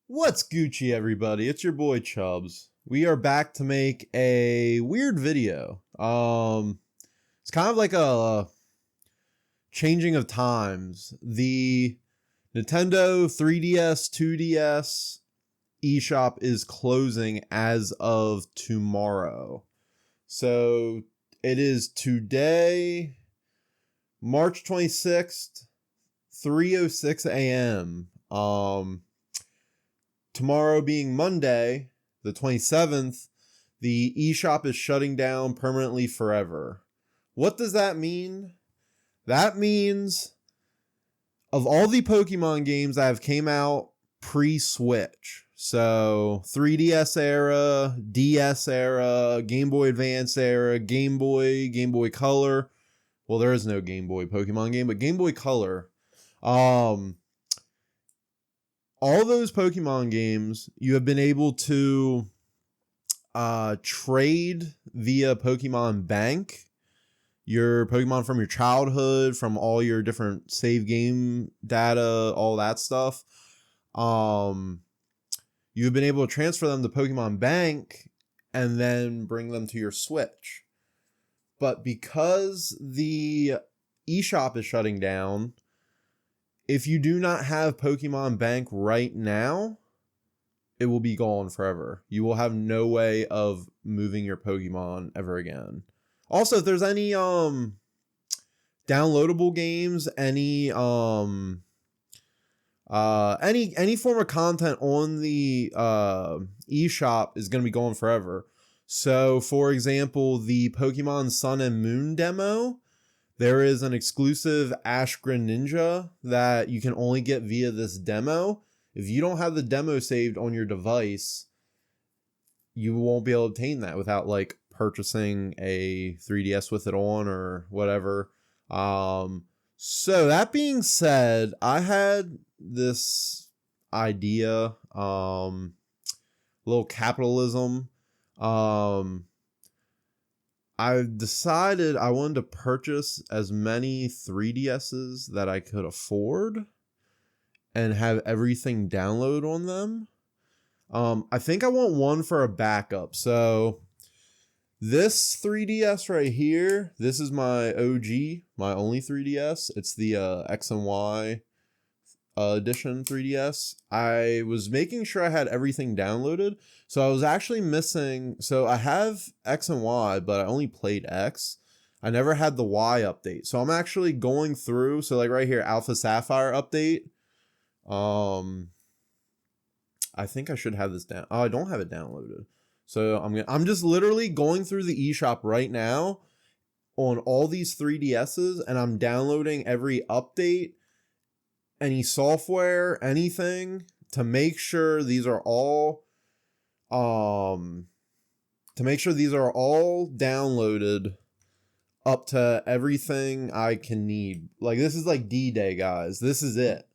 What's Gucci, everybody? It's your boy Chubbs. We are back to make a weird video. It's kind of like a changing of times. The Nintendo 3DS, 2DS eShop is closing as of tomorrow. So it is today, March 26th, 3:06 a.m. Tomorrow being Monday, the 27th, the eShop is shutting down permanently forever. What does that mean? That means of all the Pokemon games that have came out pre-Switch, so 3DS era, DS era, Game Boy Advance era, Game Boy Color. Well, there is no Game Boy Pokemon game, but Game Boy Color. All those Pokemon games, you have been able to trade via Pokemon Bank your Pokemon from your childhood, from all your different save game data, all that stuff. You've been able to transfer them to Pokemon Bank and then bring them to your Switch. But because the eShop is shutting down, if you do not have Pokemon Bank right now, it will be gone forever. You will have no way of moving your Pokemon ever again. Also, if there's any downloadable games, any form of content on the eShop is going to be gone forever. So, for example, the Pokemon Sun and Moon demo, there is an exclusive Ash Greninja that you can only get via this demo. If you don't have the demo saved on your device, you won't be able to obtain that without like purchasing a 3DS with it on or whatever. So that being said, I had this idea, little capitalism. I decided I wanted to purchase as many 3DSs that I could afford and have everything download on them. I think I want one for a backup. So this 3DS right here, this is my OG, my only 3DS. It's the X and Y edition 3DS. I was making sure I had everything downloaded. So I was actually missing. So I have X and Y, but I only played X. I never had the Y update. So I'm actually going through. So like right here, Alpha Sapphire update. I think I should have this down. Oh, I don't have it downloaded. So I'm just literally going through the eShop right now on all these 3DSs, and I'm downloading every update, any software, anything to make sure these are all downloaded up to everything I can need. Like this is like D-Day, guys. This is it.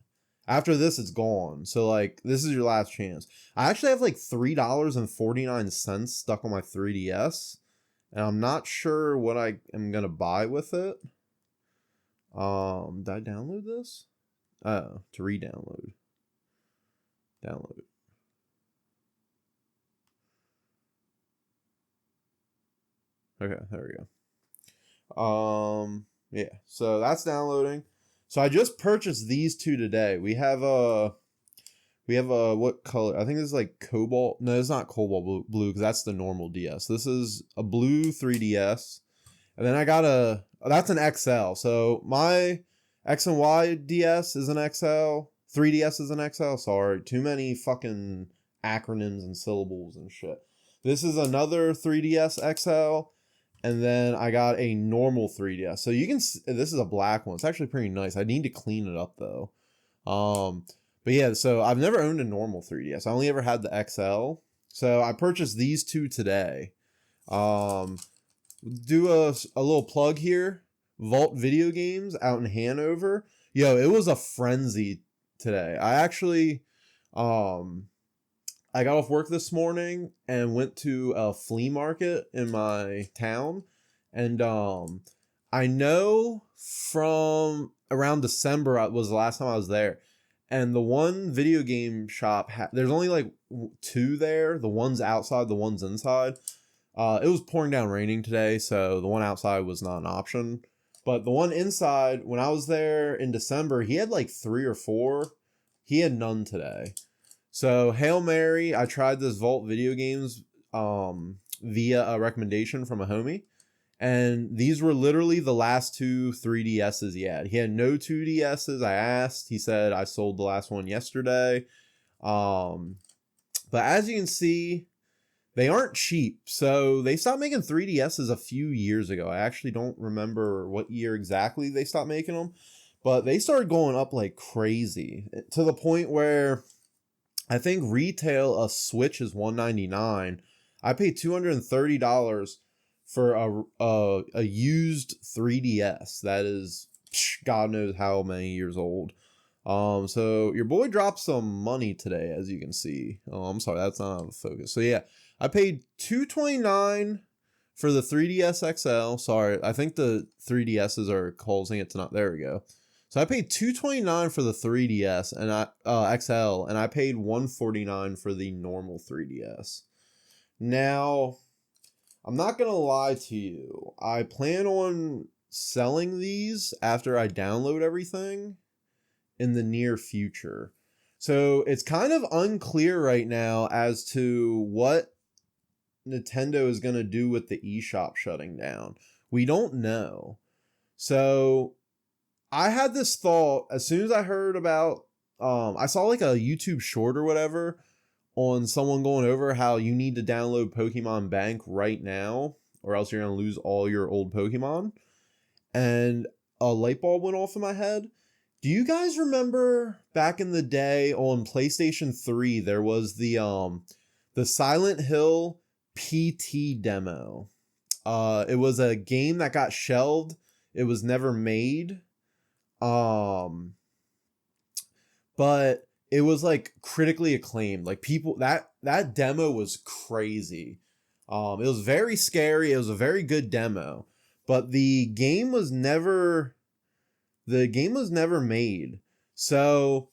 After this, it's gone. So, like, this is your last chance. I actually have, like, $3.49 stuck on my 3DS. And I'm not sure what I am going to buy with it. Did I download this? Oh, to re-download. Download. Okay, there we go. Yeah, so that's downloading. So I just purchased these two today. We have what color? I think this is like cobalt. No, it's not cobalt blue because that's the normal DS. This is a blue 3DS. And then I got that's an XL. So my X and Y DS is an XL. 3DS is an XL. Sorry, too many fucking acronyms and syllables and shit. This is another 3DS XL. And then I got a normal 3DS. So you can, this is a black one. It's actually pretty nice. I need to clean it up though. But yeah, so I've never owned a normal 3DS. I only ever had the XL. So I purchased these two today. Do a little plug here. Vault Video Games out in Hanover. Yo, it was a frenzy today. I actually, I got off work this morning and went to a flea market in my town. And I know from around December was the last time I was there. And the one video game shop, there's only like two there. The one's outside, the one's inside. It was pouring down raining today, so the one outside was not an option. But the one inside, when I was there in December, he had like 3 or 4. He had none today. So Hail Mary, I tried this Vault Video Games via a recommendation from a homie. And these were literally the last 2 3DSs he had. He had no 2DSs. I asked. He said, I sold the last one yesterday. But as you can see, they aren't cheap. So they stopped making 3DSs a few years ago. I actually don't remember what year exactly they stopped making them. But they started going up like crazy. To the point where I think retail a Switch is $199. I paid $230 for a used 3DS that is God knows how many years old. So your boy dropped some money today, as you can see. Oh, I'm sorry, that's not out of focus. So yeah, I paid $229 for the 3DS XL. Sorry, I think the 3DSs are causing it to not. There we go. So I paid $229 for the 3DS and XL, and I paid $149 for the normal 3DS. Now, I'm not going to lie to you. I plan on selling these after I download everything in the near future. So it's kind of unclear right now as to what Nintendo is going to do with the eShop shutting down. We don't know. So I had this thought as soon as I heard about, I saw like a YouTube short or whatever on someone going over how you need to download Pokemon Bank right now or else you're going to lose all your old Pokemon. And a light bulb went off in my head. Do you guys remember back in the day on PlayStation 3, there was the Silent Hill PT demo. It was a game that got shelved. It was never made. But it was like critically acclaimed. Like people, that demo was crazy. It was very scary. It was a very good demo, but the game was never made. So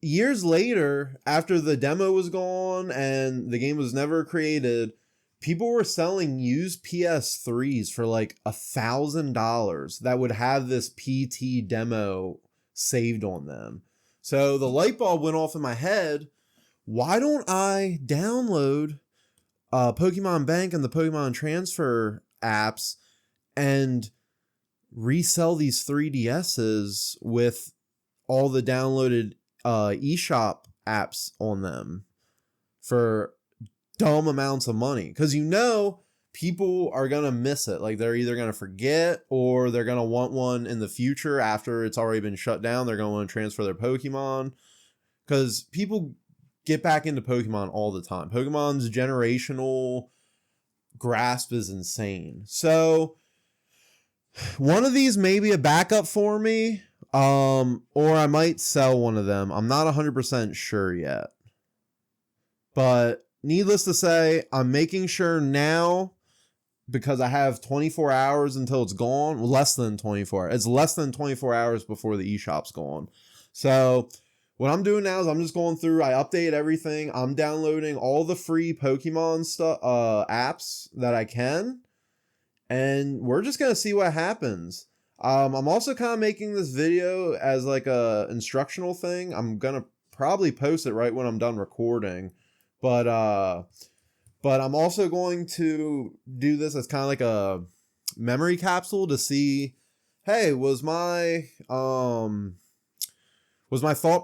years later, after the demo was gone and the game was never created, people were selling used PS3s for like $1,000 that would have this PT demo saved on them. So the light bulb went off in my head. Why don't I download Pokemon Bank and the Pokemon Transfer apps and resell these 3DSs with all the downloaded eShop apps on them for dumb amounts of money? Because people are going to miss it. Like they're either going to forget or they're going to want one in the future after it's already been shut down. They're going to want to transfer their Pokemon because people get back into Pokemon all the time. Pokemon's generational grasp is insane. So one of these may be a backup for me, or I might sell one of them. I'm not 100% sure yet. But needless to say, I'm making sure now because I have 24 hours until it's gone. Less than 24. It's less than 24 hours before the eShop's gone. So what I'm doing now is I'm just going through. I update everything. I'm downloading all the free Pokemon stuff, apps that I can. And we're just going to see what happens. I'm also kind of making this video as like a instructional thing. I'm going to probably post it right when I'm done recording. But I'm also going to do this as kind of like a memory capsule to see, hey, was my thought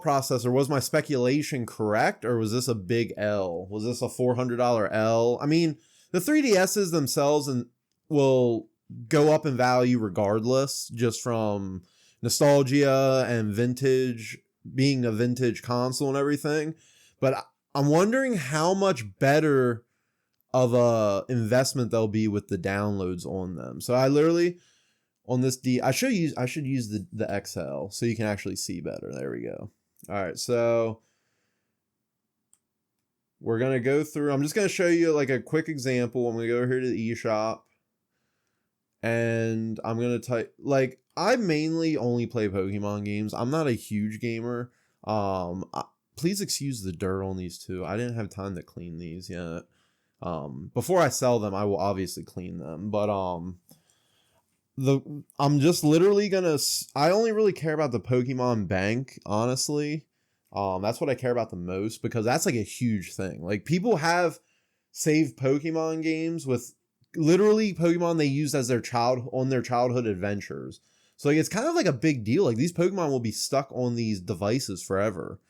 process or was my speculation correct, or was this a big L? Was this a $400 L? I mean, the 3DSs themselves will go up in value regardless, just from nostalgia and vintage, being a vintage console and everything. But I'm wondering how much better of a investment they'll be with the downloads on them. So I literally on this I should use the XL so you can actually see better. There we go. All right, so we're gonna go through. I'm just gonna show you like a quick example. I'm gonna go here to the eShop, and I'm gonna type, like, I mainly only play Pokemon games. I'm not a huge gamer. Please excuse the dirt on these two. I didn't have time to clean these yet. Before I sell them, I will obviously clean them, but I'm just literally gonna. I only really care about the Pokemon Bank, honestly. That's what I care about the most, because that's like a huge thing. Like, people have saved Pokemon games with literally Pokemon they used as their childhood adventures. So like, it's kind of like a big deal. Like, these Pokemon will be stuck on these devices forever.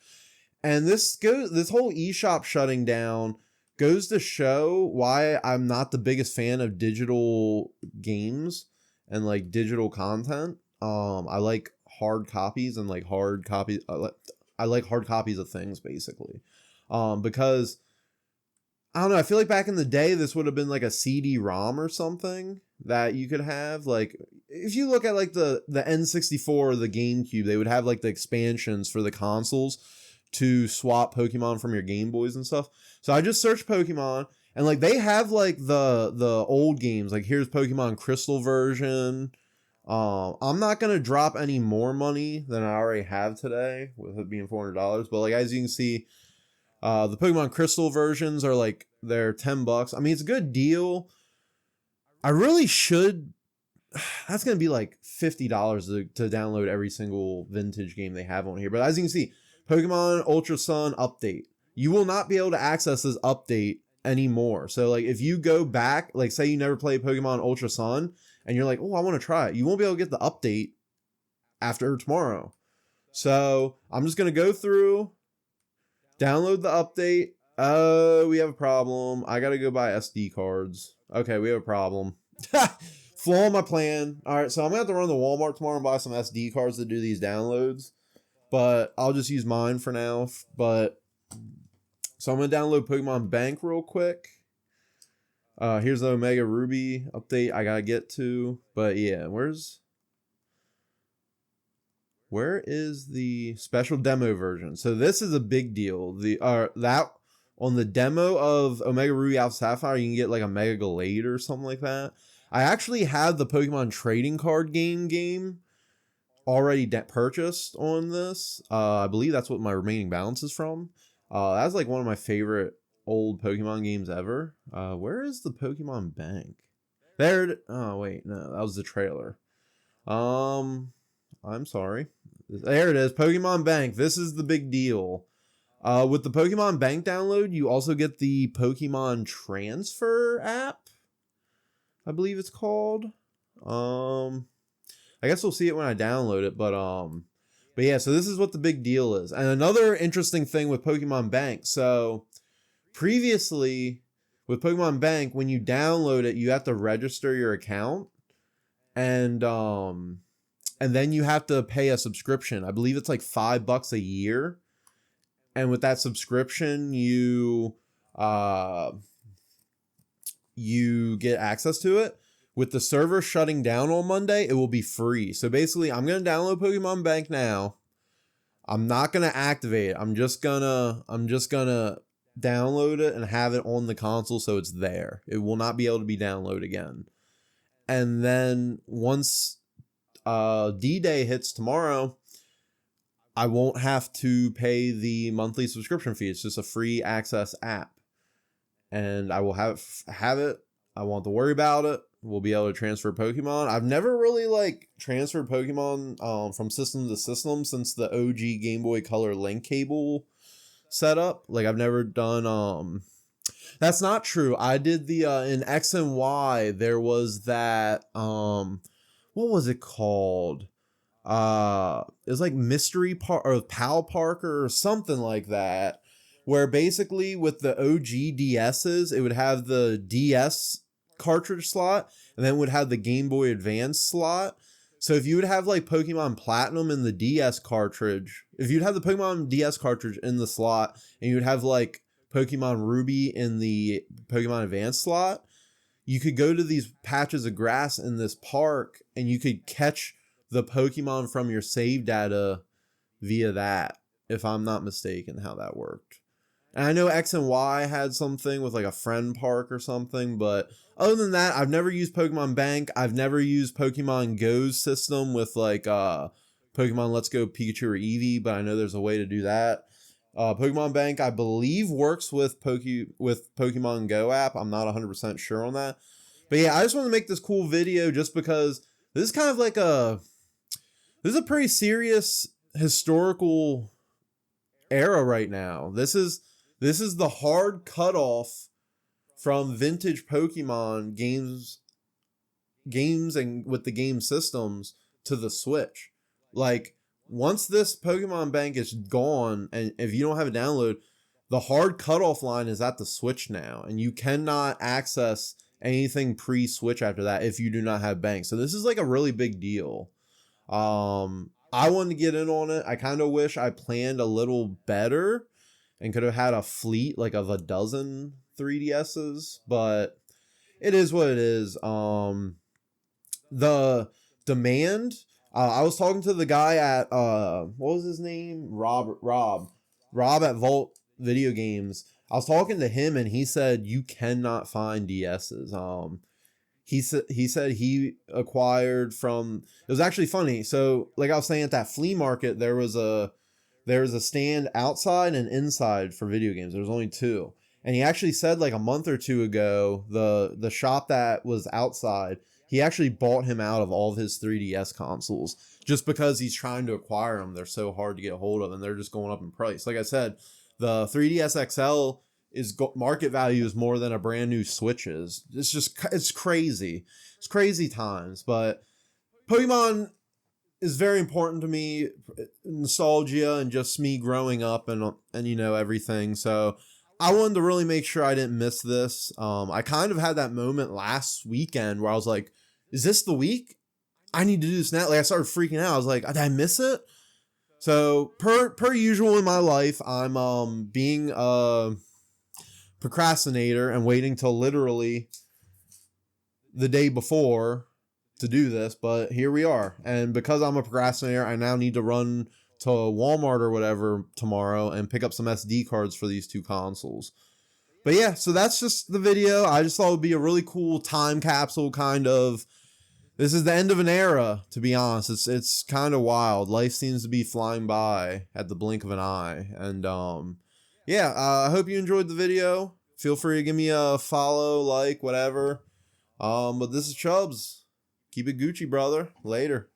And this whole eShop shutting down goes to show why I'm not the biggest fan of digital games and like digital content. I like hard copies and like hard copies. I like hard copies of things, basically. Because I don't know, I feel like back in the day this would have been like a CD-ROM or something that you could have. Like, if you look at like the N64 or the GameCube, they would have like the expansions for the consoles to swap Pokemon from your Game Boys and stuff. So I just searched Pokemon, and like, they have like the old games. Like, here's Pokemon Crystal version. I'm not gonna drop any more money than I already have today, with it being $400. But like, as you can see, the Pokemon Crystal versions are like, they're $10. I mean, it's a good deal. I really should. That's gonna be like $50 to download every single vintage game they have on here. But as you can see, Pokemon Ultra Sun update. You will not be able to access this update anymore. So like, if you go back, like say you never played Pokemon Ultra Sun and you're like, oh, I want to try it, you won't be able to get the update after tomorrow. So I'm just going to go through, download the update. Oh, we have a problem. I got to go buy SD cards. Okay, we have a problem. Flaw in my plan. All right, so I'm going to have to run to Walmart tomorrow and buy some SD cards to do these downloads. But I'll just use mine for now. So I'm going to download Pokemon Bank real quick. Here's the Omega Ruby update I got to get to. But yeah, where is the special demo version? So this is a big deal. That on the demo of Omega Ruby Alpha Sapphire, you can get like a Mega Glade or something like that. I actually have the Pokemon trading card game already purchased on this. I believe that's what my remaining balance is from. That's like one of my favorite old Pokemon games ever. Where is the Pokemon Bank? There. Oh wait, no, that was the trailer. I'm sorry. There it is, Pokemon Bank. This is the big deal. With the Pokemon Bank download, you also get the Pokemon Transfer app, I believe it's called. I guess we'll see it when I download it, but yeah, so this is what the big deal is. And another interesting thing with Pokemon Bank, so previously with Pokemon Bank, when you download it, you have to register your account, and then you have to pay a subscription. I believe it's like $5 a year. And with that subscription, you get access to it. With the server shutting down on Monday, it will be free. So basically, I'm going to download Pokemon Bank now. I'm not going to activate it. I'm just going to download it and have it on the console so it's there. It will not be able to be downloaded again. And then once D-Day hits tomorrow, I won't have to pay the monthly subscription fee. It's just a free access app. And I will have it. I won't have to worry about it. We'll be able to transfer Pokemon. I've never really like transferred Pokemon from system to system since the OG Game Boy Color link cable setup. Like, I've never done that's not true. I did the in X and Y, there was that what was it called? It was like Mystery Park or Pal Parker or something like that, where basically with the OG DSs, it would have the DS cartridge slot and then would have the Game Boy Advance slot. So if you would have like Pokemon Platinum in the DS cartridge, if you'd have the Pokemon DS cartridge in the slot and you would have like Pokemon Ruby in the Pokemon Advance slot, you could go to these patches of grass in this park and you could catch the Pokemon from your save data via that, if I'm not mistaken how that worked. And I know X and Y had something with like a friend park or something, but other than that, I've never used Pokemon Bank. I've never used Pokemon Go's system with like Pokemon Let's Go Pikachu or Eevee, but I know there's a way to do that. Pokemon Bank, I believe, works with Pokemon Go app. I'm not 100% sure on that. But yeah, I just want to make this cool video just because this is kind of like this is a pretty serious historical era right now. This is the hard cutoff from vintage Pokemon games and with the game systems to the Switch. Like, once this Pokemon Bank is gone, and if you don't have a download, the hard cutoff line is at the Switch now, and you cannot access anything pre-Switch after that if you do not have Bank. So this is like a really big deal. I wanted to get in on it. I kind of wish I planned a little better and could have had a fleet like of a dozen 3DSs, but it is what it is. The demand, I was talking to the guy at what was his name? Rob at Vault Video Games. I was talking to him and he said you cannot find DSs. He said he acquired from, it was actually funny. So like I was saying, at that flea market, there was a stand outside and inside for video games. There was only two. And he actually said like a month or two ago, the shop that was outside, he actually bought him out of all of his 3DS consoles just because he's trying to acquire them. They're so hard to get a hold of and they're just going up in price. Like I said, the 3DS XL market value is more than a brand new Switch is. It's crazy. It's crazy times, but Pokemon is very important to me, nostalgia and just me growing up and you know, everything. So I wanted to really make sure I didn't miss this. I kind of had that moment last weekend where I was like, is this the week? I need to do this now. Like, I started freaking out. I was like, did I miss it? So per usual in my life, I'm being a procrastinator and waiting till literally the day before to do this, but here we are. And because I'm a procrastinator, I now need to run to Walmart or whatever tomorrow and pick up some SD cards for these two consoles. But yeah, so that's just the video. I just thought it would be a really cool time capsule kind of. This is the end of an era, to be honest. It's kind of wild. Life seems to be flying by at the blink of an eye. And yeah, I hope you enjoyed the video. Feel free to give me a follow, like, whatever. But this is Chubbs. Keep it Gucci, brother. Later.